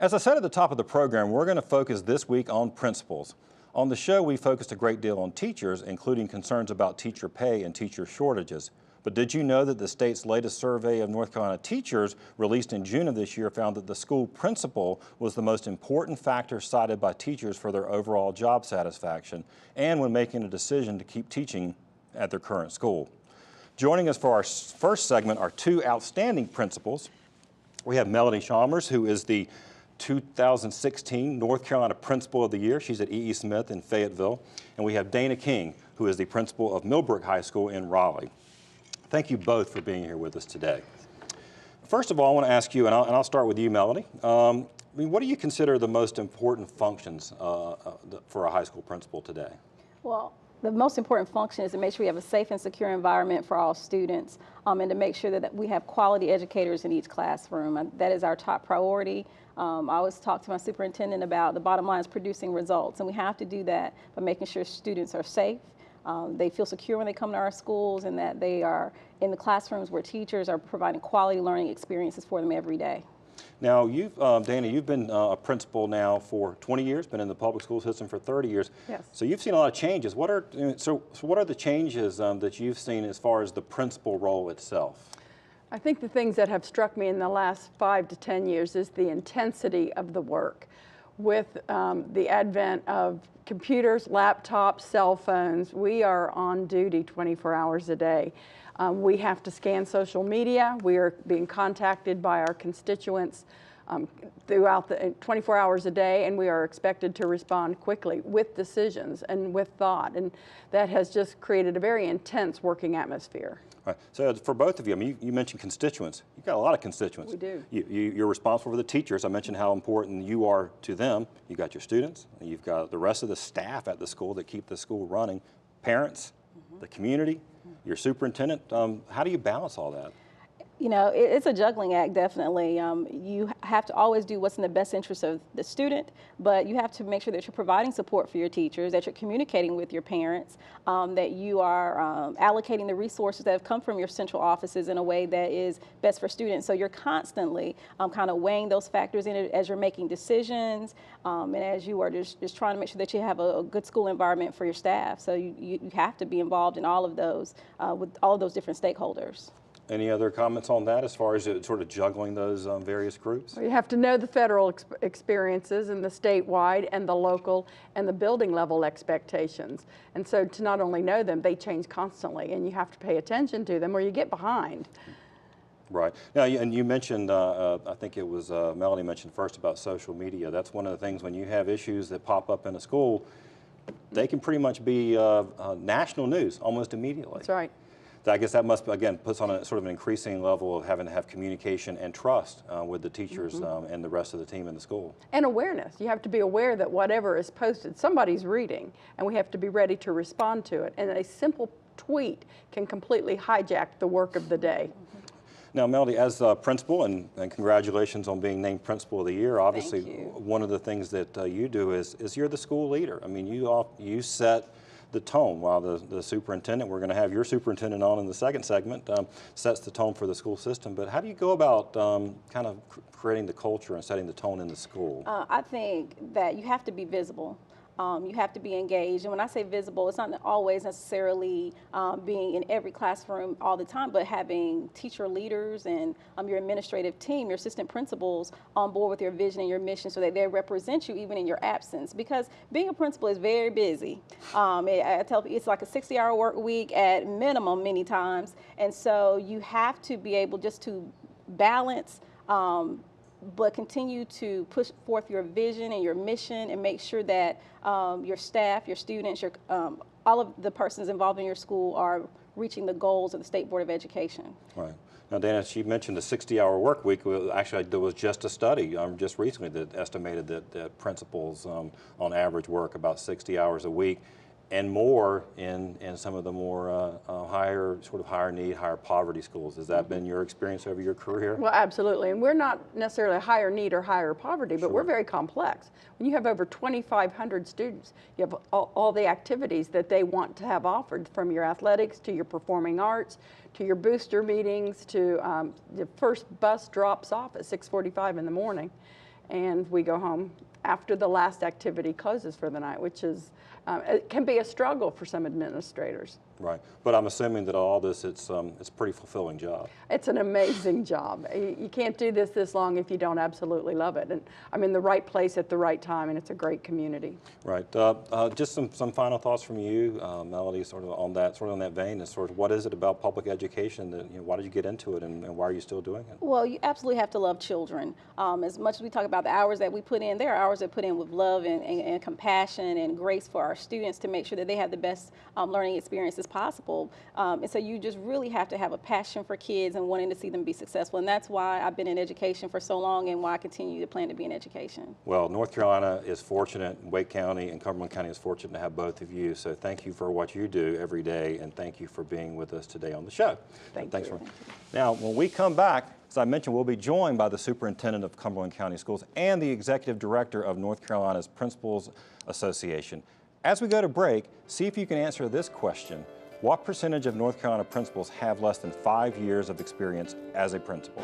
As I said at the top of the program, we're going to focus this week on principals. On the show, we focused a great deal on teachers, including concerns about teacher pay and teacher shortages. But did you know that the state's latest survey of North Carolina teachers, released in June of this year, found that the school principal was the most important factor cited by teachers for their overall job satisfaction and when making a decision to keep teaching at their current school? Joining us for our first segment are two outstanding principals. We have Melody Chalmers, who is the 2016 North Carolina Principal of the Year. She's at E.E. Smith in Fayetteville. And we have Dana King, who is the principal of Millbrook High School in Raleigh. Thank you both for being here with us today. First of all, I want to ask you, and I'll start with you, Melody. What do you consider the most important functions for a high school principal today? Well, the most important function is to make sure we have a safe and secure environment for all students, and to make sure that we have quality educators in each classroom. That is our top priority. I always talk to my superintendent about the bottom line is producing results, and we have to do that by making sure students are safe, they feel secure when they come to our schools, and that they are in the classrooms where teachers are providing quality learning experiences for them every day. Now, Dana, you've been a principal now for 20 years, been in the public school system for 30 years. Yes. So you've seen a lot of changes. What are the changes that you've seen as far as the principal role itself? I think the things that have struck me in the last 5 to 10 years is the intensity of the work. With the advent of computers, laptops, cell phones, we are on duty 24 hours a day. We have to scan social media. We are being contacted by our constituents throughout the 24 hours a day, and we are expected to respond quickly with decisions and with thought. And that has just created a very intense working atmosphere. Right. So for both of you, I mean, you mentioned constituents. You've got a lot of constituents. We do. You're responsible for the teachers. I mentioned how important you are to them. You've got your students. You've got the rest of the staff at the school that keep the school running. Parents, the community, your superintendent. How do you balance all that? You know, it's a juggling act, definitely. You have to always do what's in the best interest of the student, but you have to make sure that you're providing support for your teachers, that you're communicating with your parents, that you are allocating the resources that have come from your central offices in a way that is best for students. So you're constantly kind of weighing those factors in as you're making decisions, and as you are just trying to make sure that you have a good school environment for your staff. So you have to be involved in all of those, with all of those different stakeholders. Any other comments on that as far as sort of juggling those various groups? Well, you have to know the federal experiences and the statewide and the local and the building level expectations. And so to not only know them, they change constantly, and you have to pay attention to them or you get behind. Right. Now, and you mentioned, I think it was Melody mentioned first about social media. That's one of the things when you have issues that pop up in a school, they can pretty much be national news almost immediately. That's right. I guess that must, again, puts on a sort of an increasing level of having to have communication and trust with the teachers and the rest of the team in the school. And awareness. You have to be aware that whatever is posted, somebody's reading, and we have to be ready to respond to it. And a simple tweet can completely hijack the work of the day. Now, Melody, as principal, and congratulations on being named Principal of the Year. Obviously, one of the things that you do is you're the school leader. I mean, you set the tone, while the superintendent, we're going to have your superintendent on in the second segment, sets the tone for the school system. But how do you go about kind of creating the culture and setting the tone in the school? I think that you have to be visible. You have to be engaged. And when I say visible, it's not always necessarily being in every classroom all the time, but having teacher leaders and your administrative team, your assistant principals on board with your vision and your mission so that they represent you even in your absence. Because being a principal is very busy. I tell people it's like a 60-hour work week at minimum many times. And so you have to be able just to balance but continue to push forth your vision and your mission and make sure that your staff, your students, all of the persons involved in your school are reaching the goals of the State Board of Education. Right. Now, Dana, she mentioned the 60-hour work week. Actually, there was just a study just recently that estimated that principals on average work about 60 hours a week and more in some of the more higher need, higher poverty schools. Has that been your experience over your career? Well, absolutely. And we're not necessarily higher need or higher poverty, but we're very complex. When you have over 2,500 students, you have all the activities that they want to have offered, from your athletics to your performing arts, to your booster meetings, to the first bus drops off at 6:45 in the morning. and we go home after the last activity closes for the night, which is, it can be a struggle for some administrators. Right, but I'm assuming that all this, it's a pretty fulfilling job. It's an amazing job. You can't do this long if you don't absolutely love it. And I'm in the right place at the right time, and it's a great community. Right. Just some final thoughts from you, Melody, sort of on that vein. Is sort of what is it about public education that, why did you get into it, and why are you still doing it? Well, you absolutely have to love children. As much as we talk about the hours that we put in, there are hours that put in with love and compassion and grace for our students to make sure that they have the best learning experiences possible. And so you just really have to have a passion for kids and wanting to see them be successful. And that's why I've been in education for so long and why I continue to plan to be in education. Well, North Carolina is fortunate, Wake County and Cumberland County is fortunate to have both of you. So thank you for what you do every day, and thank you for being with us today on the show. Thanks you. Now, when we come back, as I mentioned, we'll be joined by the Superintendent of Cumberland County Schools and the Executive Director of North Carolina's Principals Association. As we go to break, see if you can answer this question. What percentage of North Carolina principals have less than 5 years of experience as a principal?